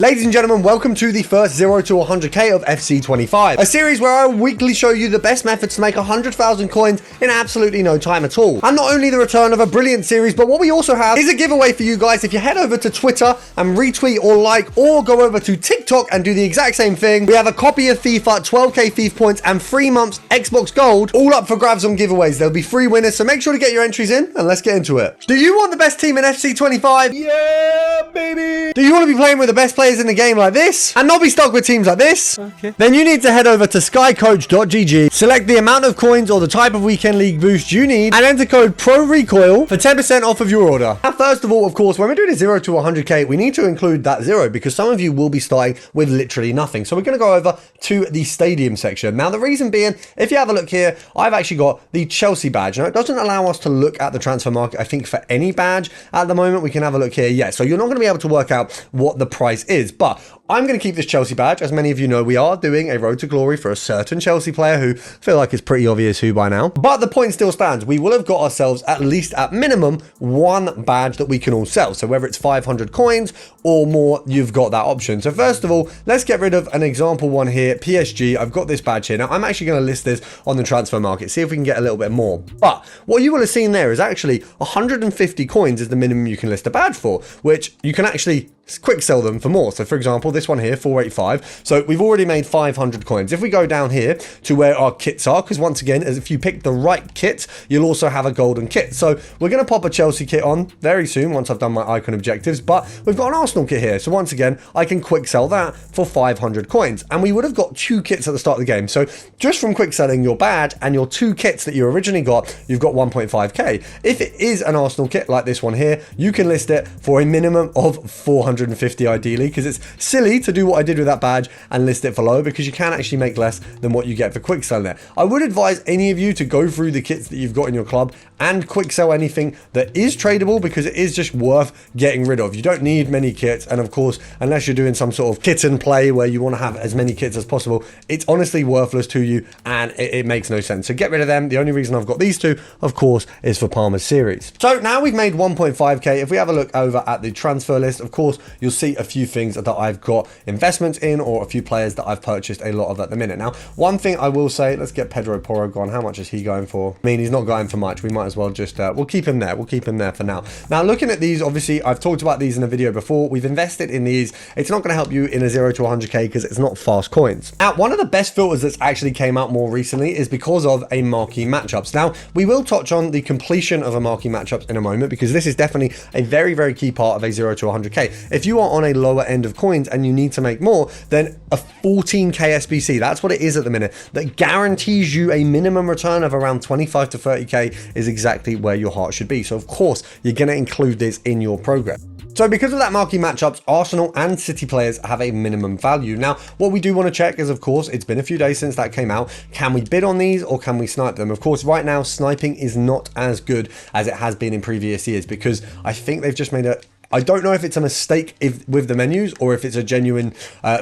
Ladies and gentlemen, welcome to the first 0 to 100k of FC25, a series where I weekly show you the best methods to make 100,000 coins in absolutely no time at all. And not only the return of a brilliant series, but what we also have is a giveaway for you guys. If you head over to Twitter and retweet or like, or go over to TikTok and do the exact same thing, we have a copy of FIFA, 12k FIFA points, and 3 months Xbox Gold, all up for grabs on giveaways. There'll be 3 winners, so make sure to get your entries in, and let's get into it. Do you want the best team in FC25? Yeah, baby! Do you want to be playing with the best players in the game like this and not be stuck with teams like this? Okay. Then you need to head over to skycoach.gg, select the amount of coins or the type of weekend league boost you need, and enter code PRORECOIL for 10% off of your order. Now, first of all, of course, when we're doing a 0 to 100k, we need to include that 0 because some of you will be starting with literally nothing. So we're going to go over to the stadium section. Now, the reason being, if you have a look here, I've actually got the Chelsea badge. Now, it doesn't allow us to look at the transfer market, I think, for any badge at the moment. We can have a look here. Yeah, so you're not going to be able to work out what the price is, but I'm going to keep this Chelsea badge. As many of you know, we are doing a road to glory for a certain Chelsea player who I feel like it's pretty obvious who by now. But the point still stands. We will have got ourselves at least at minimum 1 badge that we can all sell. So whether it's 500 coins or more, you've got that option. So first of all, let's get rid of an example one here, PSG. I've got this badge here. Now, I'm actually going to list this on the transfer market, see if we can get a little bit more. But what you will have seen there is actually 150 coins is the minimum you can list a badge for, which you can actually quick sell them for more. So for example, this one here, 485. So we've already made 500 coins. If we go down here to where our kits are, because once again, as if you pick the right kit, you'll also have a golden kit. So we're going to pop a Chelsea kit on very soon once I've done my icon objectives, but we've got an Arsenal kit here. So once again, I can quick sell that for 500 coins. And we would have got 2 kits at the start of the game. So just from quick selling your badge and your 2 kits that you originally got, you've got 1.5k. If it is an Arsenal kit like this one here, you can list it for a minimum of 450 ideally, because it's silly to do what I did with that badge and list it for low, because you can actually make less than what you get for quick selling it. I would advise any of you to go through the kits that you've got in your club and quick sell anything that is tradable, because it is just worth getting rid of. You don't need many kits, and of course, unless you're doing some sort of kit and play where you want to have as many kits as possible, it's honestly worthless to you and it makes no sense. So get rid of them. The only reason I've got these 2, of course, is for Palmer's series. So now we've made 1.5k. If we have a look over at the transfer list, of course, you'll see a few things that I've got investments in, or a few players that I've purchased a lot of at the minute. Now, one thing I will say, let's get Pedro Porro gone. How much is he going for? I mean, he's not going for much. We might as well just, we'll keep him there. We'll keep him there for now. Now, looking at these, obviously, I've talked about these in a video before. We've invested in these. It's not going to help you in a 0 to 100k because it's not fast coins. Now, one of the best filters that's actually came out more recently is because of a marquee matchups. Now, we will touch on the completion of a marquee matchups in a moment, because this is definitely a very, very key part of a 0 to 100k. If you are on a lower end of coins and you need to make more, then a 14k SBC, that's what it is at the minute, that guarantees you a minimum return of around 25 to 30k is exactly where your heart should be. So of course, you're going to include this in your program. So because of that marquee matchups, Arsenal and City players have a minimum value. Now, what we do want to check is, of course, it's been a few days since that came out. Can we bid on these or can we snipe them? Of course, right now, sniping is not as good as it has been in previous years, because I think they've just made I don't know if it's a mistake with the menus or if it's a genuine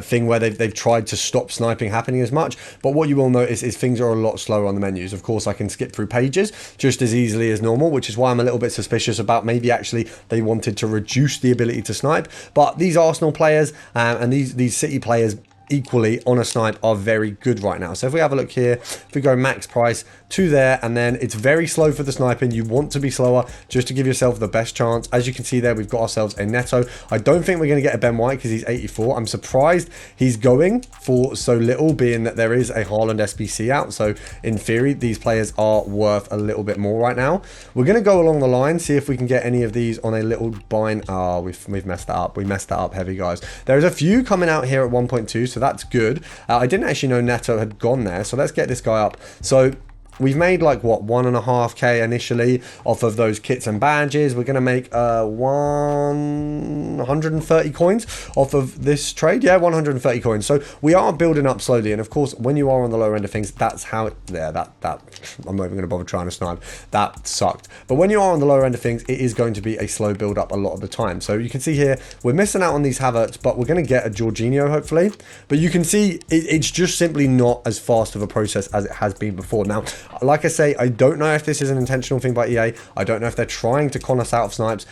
thing where they've tried to stop sniping happening as much. But what you will notice is things are a lot slower on the menus. Of course, I can skip through pages just as easily as normal, which is why I'm a little bit suspicious about maybe actually they wanted to reduce the ability to snipe. But these Arsenal players and these City players equally on a snipe are very good right now. So if we have a look here, if we go max price to there, and then it's very slow for the sniping. You want to be slower just to give yourself the best chance. As you can see there, we've got ourselves a Neto. I don't think we're going to get a Ben White because he's 84. I'm surprised he's going for so little, being that there is a Haaland SBC out. So in theory, these players are worth a little bit more right now. We're going to go along the line, see if we can get any of these on a little bind. Oh, we've messed that up. We messed that up heavy, guys. There's a few coming out here at 1.2, so that's good. I didn't actually know Neto had gone there, so let's get this guy up. So we've made like what, 1.5k initially off of those kits and badges. We're going to make 130 coins off of this trade. Yeah, 130 coins. So we are building up slowly, and of course when you are on the lower end of things, that's how that I'm not even going to bother trying to snipe. That sucked. But when you are on the lower end of things, it is going to be a slow build up a lot of the time. So you can see here we're missing out on these Havertz, but we're going to get a Jorginho hopefully. But you can see it's just simply not as fast of a process as it has been before. Now, like I say, I don't know if this is an intentional thing by EA. I don't know if they're trying to con us out of snipes.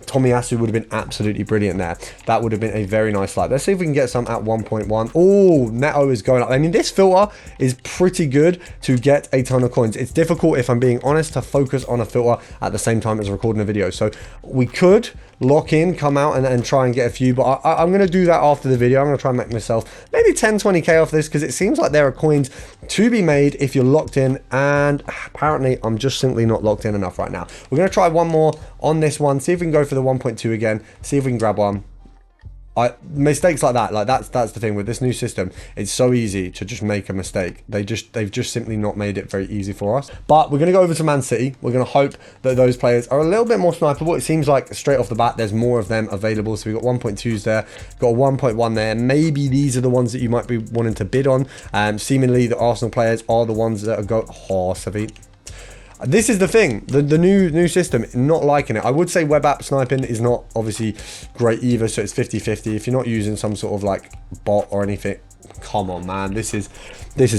Tomiyasu would have been absolutely brilliant there. That would have been a very nice slide. Let's see if we can get some at 1.1. Oh, Neto is going up. I mean, this filter is pretty good to get a ton of coins. It's difficult, if I'm being honest, to focus on a filter at the same time as recording a video. So we could lock in, come out and try and get a few, but I'm going to do that after the video. I'm going to try and make myself maybe 10-20k off this, because it seems like there are coins to be made if you're locked in, and apparently I'm just simply not locked in enough right now. We're going to try one more on this one, see if we can go for the 1.2 again, see if we can grab one. Mistakes like that, that's the thing with this new system. It's so easy to just make a mistake. They've just simply not made it very easy for us. But we're going to go over to Man City. We're going to hope that those players are a little bit more sniperable. It seems like straight off the bat there's more of them available. So we've got 1.2s there, got a 1.1 there. Maybe these are the ones that you might be wanting to bid on. Seemingly the Arsenal players are the ones that are Savit. This is the thing, the new system, not liking it. I would say web app sniping is not obviously great either, so it's 50-50. If you're not using some sort of like bot or anything, come on, man, this is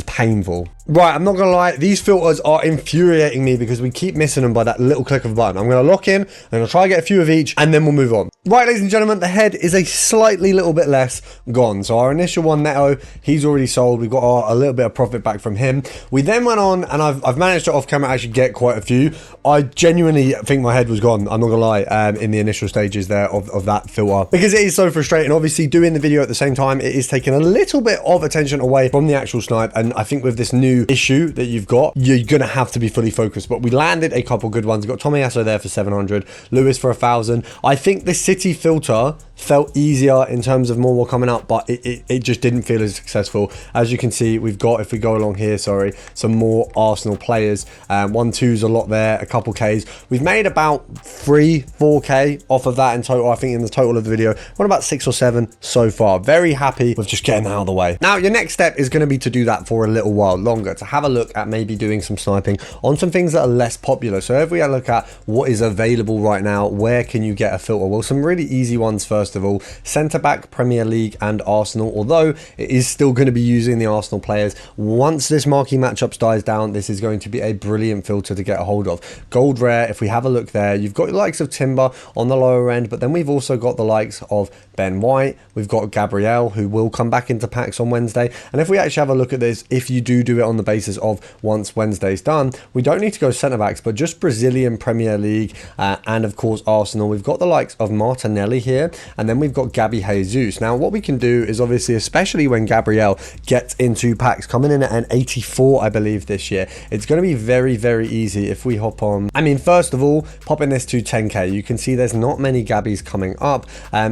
painful. Right, I'm not gonna lie, these filters are infuriating me because we keep missing them by that little click of a button. I'm gonna lock in, I'm gonna try and get a few of each, and then we'll move on. Right, ladies and gentlemen, the head is a slightly little bit less gone. So our initial one, Neto, he's already sold. We've got a little bit of profit back from him. We then went on, and I've managed to off camera actually get quite a few. I genuinely think my head was gone, I'm not gonna lie, in the initial stages there of that filter, because it is so frustrating. Obviously, doing the video at the same time, it is taking a little bit of attention away from the actual snipe, and I think with this new issue that you've got, you're gonna have to be fully focused. But we landed a couple good ones. We've got Tomiyasu there for 700, Lewis for 1,000. I think the City filter felt easier in terms of more coming up, but it just didn't feel as successful. As you can see, we've got, if we go along here, sorry, some more Arsenal players. 1-2's a lot there, a couple Ks. We've made about 3-4k off of that in total. I think in the total of the video, we're about 6 or 7 so far. Very happy with just getting that out of the way. Now, your next step is going to be to do that for a little while longer, to have a look at maybe doing some sniping on some things that are less popular. So if we look at what is available right now, where can you get a filter? Well, some really easy ones first of all. Centre-back, Premier League and Arsenal, although it is still going to be using the Arsenal players. Once this marquee matchups dies down, this is going to be a brilliant filter to get a hold of. Gold rare, if we have a look there, you've got the likes of Timber on the lower end, but then we've also got the likes of Ben White, we've got Gabriel, who will come back into packs on Wednesday. And if we actually have a look at this, if you do it on the basis of once Wednesday's done, we don't need to go centre-backs, but just Brazilian Premier League and of course Arsenal. We've got the likes of Martinelli here, and then we've got Gabby Jesus. Now what we can do is obviously, especially when Gabriel gets into packs, coming in at an 84 I believe this year, it's going to be very, very easy if we hop on. I mean, first of all, popping this to 10k, you can see there's not many Gabbies coming up,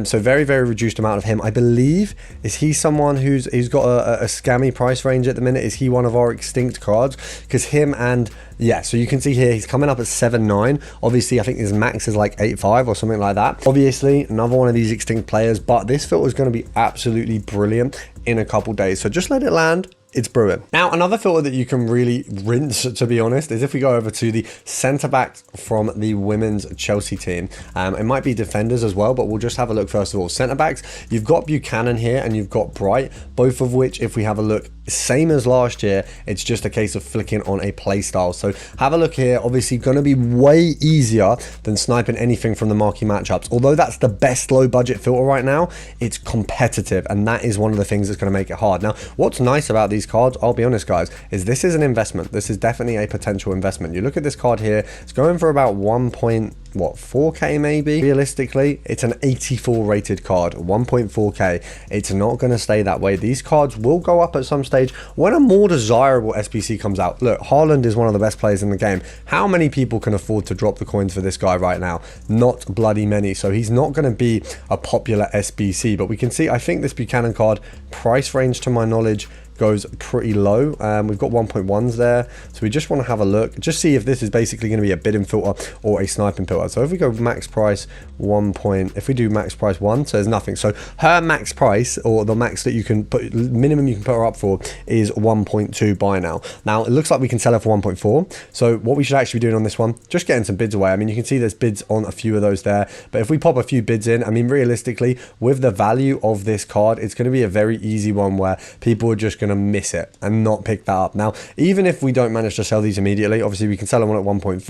so very, very reduced amount of him. I believe, is he someone who's got a scammy price range at the minute? Is he one of our extinct cards? Because him and, yeah, so you can see here he's coming up at 7.9. Obviously I think his max is like 8.5 or something like that. Obviously another one of these extinct players, but this filter is going to be absolutely brilliant in a couple days, so just let it land. It's brewing. Now, another filter that you can really rinse, to be honest, is if we go over to the centre-backs from the women's Chelsea team. It might be defenders as well, but we'll just have a look first of all. Centre-backs, you've got Buchanan here and you've got Bright, both of which, if we have a look, same as last year, it's just a case of flicking on a play style. So have a look here. Obviously going to be way easier than sniping anything from the marquee matchups. Although that's the best low budget filter right now, it's competitive, and that is one of the things that's going to make it hard. Now, what's nice about these cards, I'll be honest guys, is this is an investment. This is definitely a potential investment. You look at this card here, it's going for about 4k maybe. Realistically, it's an 84 rated card, 1.4k. It's not going to stay that way. These cards will go up at some stage when a more desirable SBC comes out. Look, Haaland is one of the best players in the game. How many people can afford to drop the coins for this guy right now? Not bloody many. So he's not going to be a popular SBC, but we can see, I think this Buchanan card, price range to my knowledge, goes pretty low. We've got 1.1s there, so we just want to have a look, just see if this is basically going to be a bidding filter or a sniping filter. So if we go max price 1 point, if we do max price 1, so there's nothing. So her max price, or the max that you can put, minimum you can put her up for, is 1.2 buy now. Now it looks like we can sell her for 1.4. So what we should actually be doing on this one, just getting some bids away. I mean, you can see there's bids on a few of those there, but if we pop a few bids in, I mean, realistically, with the value of this card, it's going to be a very easy one where people are just going going to miss it and not pick that up. Now, even if we don't manage to sell these immediately, obviously we can sell them on at 1.4.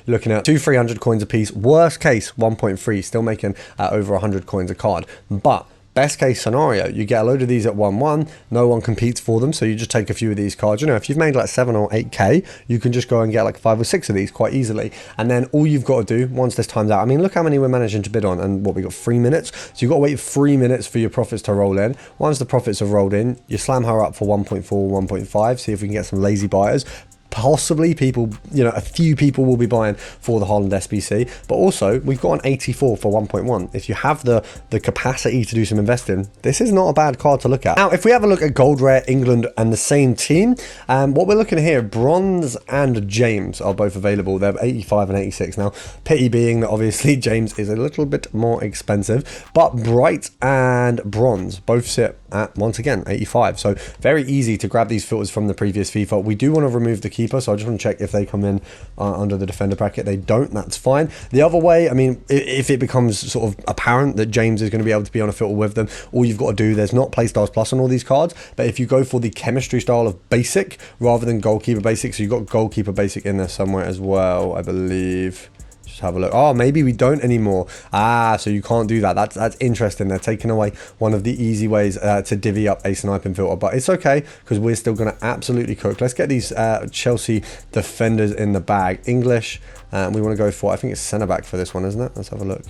You're looking at 200-300 coins a piece. Worst case, 1.3, still making over 100 coins a card. But best case scenario, you get a load of these at 1-1, no one competes for them, so you just take a few of these cards. You know, if you've made like 7 or 8k, you can just go and get like 5 or 6 of these quite easily. And then all you've got to do, once this time's out, I mean, look how many we're managing to bid on, and what, we got 3 minutes? So you've got to wait 3 minutes for your profits to roll in. Once the profits have rolled in, you slam her up for 1.4, 1.5, see if we can get some lazy buyers. Possibly people, you know, a few people will be buying for the Haaland SBC, but also we've got an 84 for 1.1. If you have the capacity to do some investing, this is not a bad card to look at. Now, if we have a look at Gold Rare, England, and the same team, what we're looking at here, Bronze and James are both available. They're 85 and 86. Now, pity being that obviously James is a little bit more expensive, but Bright and Bronze both sit at, once again, 85. So very easy to grab these filters from the previous FIFA. We do want to remove the keeper, so I just want to check if they come in under the defender bracket. They don't, that's fine. The other way, I mean, if it becomes sort of apparent that James is going to be able to be on a filter with them, all you've got to do, there's not Playstyles Plus on all these cards, but if you go for the chemistry style of basic rather than goalkeeper basic, so you've got goalkeeper basic in there somewhere as well, I believe. Just have a look. Oh, maybe we don't anymore. So you can't do that. That's interesting. They're taking away one of the easy ways to divvy up a sniping filter, but it's okay because we're still going to absolutely cook. Let's get these Chelsea defenders in the bag. English, we want to go for, I think it's centre back for this one, isn't it? Let's have a look.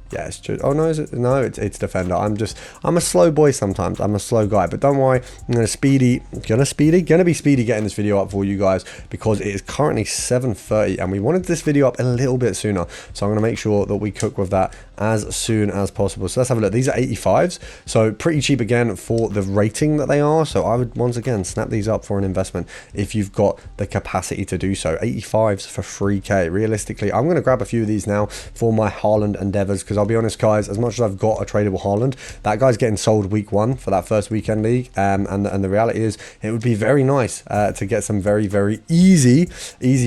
Yeah, it's true. Oh no, is it? No, it's defender. I'm a slow boy sometimes. I'm a slow guy, but don't worry. I'm gonna be speedy getting this video up for you guys because it is currently 7:30 and we wanted this video up a little bit sooner. So I'm gonna make sure that we cook with that as soon as possible. So let's have a look. These are 85s, so pretty cheap again for the rating that they are. So I would once again snap these up for an investment if you've got the capacity to do so. 85s for 3k. Realistically, I'm gonna grab a few of these now for my Haaland endeavors because I'll be honest, guys, as much as I've got a tradable Haaland, that guy's getting sold week 1 for that first weekend league, and the reality is it would be very nice to get some very easy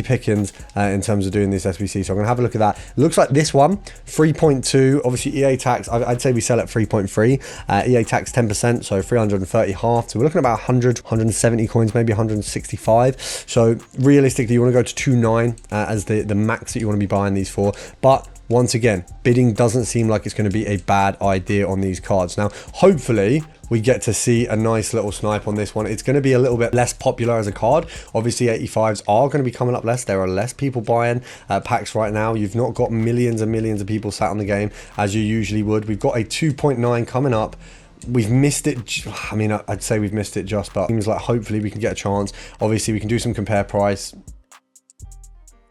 pickings in terms of doing this SBC. So I'm gonna have a look at that. It looks like this one 3.2, obviously EA tax, I'd say we sell at 3.3, EA tax 10%, so 330 half, so we're looking at about 170 coins, maybe 165. So realistically you want to go to 2.9 as the max that you want to be buying these for. But once again, bidding doesn't seem like it's going to be a bad idea on these cards. Now, hopefully, we get to see a nice little snipe on this one. It's going to be a little bit less popular as a card. Obviously, 85s are going to be coming up less. There are less people buying packs right now. You've not got millions and millions of people sat on the game as you usually would. We've got a 2.9 coming up. We've missed it. I mean, I'd say we've missed it just, but it seems like hopefully we can get a chance. Obviously, we can do some compare price.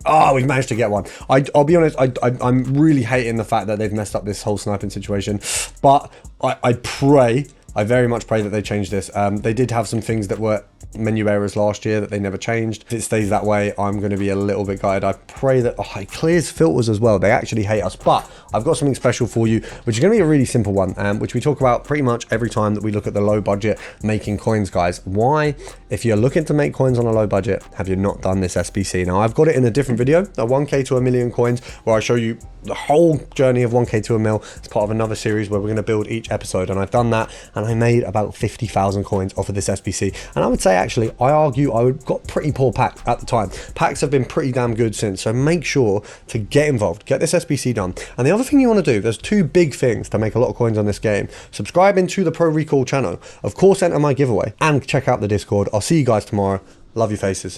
Oh, we've managed to get one. I'll be honest, I'm really hating the fact that they've messed up this whole sniping situation, but I very much pray that they change this. They did have some things that were menu errors last year that they never changed. If it stays that way, I'm going to be a little bit gutted. I pray that it clears filters as well. They actually hate us, but I've got something special for you, which is going to be a really simple one, which we talk about pretty much every time that we look at the low budget making coins, guys. Why, if you're looking to make coins on a low budget, have you not done this SBC? Now, I've got it in a different video, a 1k to a million coins, where I show you the whole journey of 1k to a mil. It's part of another series where we're going to build each episode, and I've done that, and I made about 50,000 coins off of this SBC. And I would say, actually, I argue I got pretty poor pack at the time. Packs have been pretty damn good since, so make sure to get involved, get this SBC done. And the other thing you want to do, there's 2 big things to make a lot of coins on this game. Subscribe into the Pro Recall channel, of course enter my giveaway, and check out the Discord. I'll see you guys tomorrow. Love your faces.